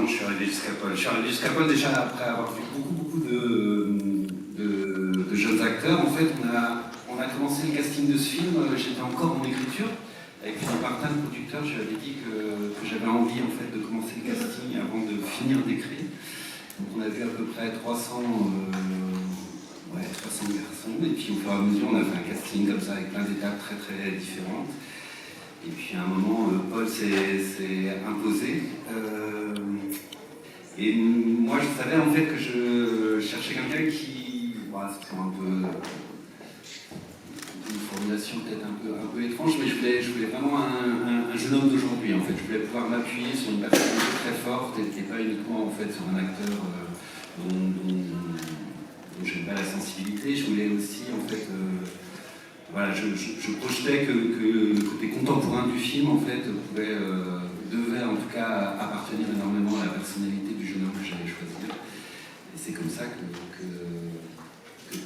comment je suis arrivé jusqu'à Paul. Je suis arrivé jusqu'à Paul déjà après avoir vu beaucoup de jeunes acteurs. En fait, on a commencé le casting de ce film, j'étais encore en écriture. Avec Philippe Martin, le producteur, je lui avais dit que j'avais envie en fait, de commencer le casting avant de finir d'écrire. Donc on a vu à peu près 300 garçons, et puis au fur et à mesure on a fait un casting comme ça avec plein d'étapes très différentes. Et puis à un moment, Paul s'est imposé. Et moi je savais en fait que je cherchais quelqu'un qui... Voilà, c'est un peu... une formulation peut-être un peu étrange, mais je voulais vraiment un jeune homme d'aujourd'hui en fait. Je voulais pouvoir m'appuyer sur une personnalité très forte et pas uniquement en fait sur un acteur dont je n'ai pas la sensibilité. Je voulais aussi en fait, voilà, je projetais que le côté contemporain du film en fait devait en tout cas appartenir énormément à la personnalité du jeune homme que j'allais choisir. Et c'est comme ça que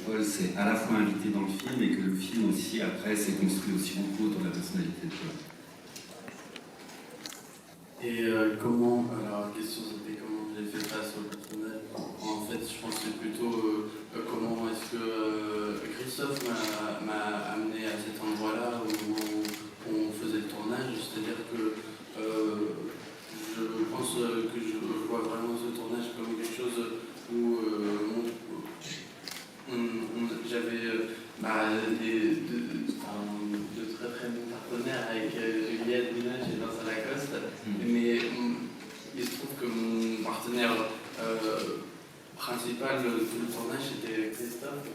Paul s'est à la fois invité dans le film et que le film aussi après s'est construit aussi beaucoup autour de la personnalité de Paul. Et comment, alors la question c'était comment j'ai fait face au personnage. En fait je pense que c'est plutôt comment est-ce que Christophe m'a amené à cet endroit-là où on faisait le tournage, c'est-à-dire que je pense que je vois vraiment ce tournage comme quelque chose où j'avais de très bons partenaires avec Juliette Binoche et Vincent Lacoste, mais il se trouve que mon partenaire principal de tout le tournage était Christophe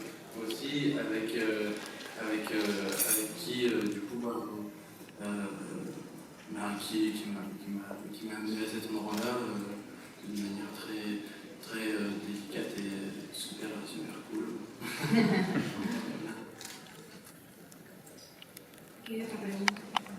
aussi, avec qui du coup qui m'a amené à cet endroit-là d'une manière très délicate et super cool. ¿Qué otra pregunta?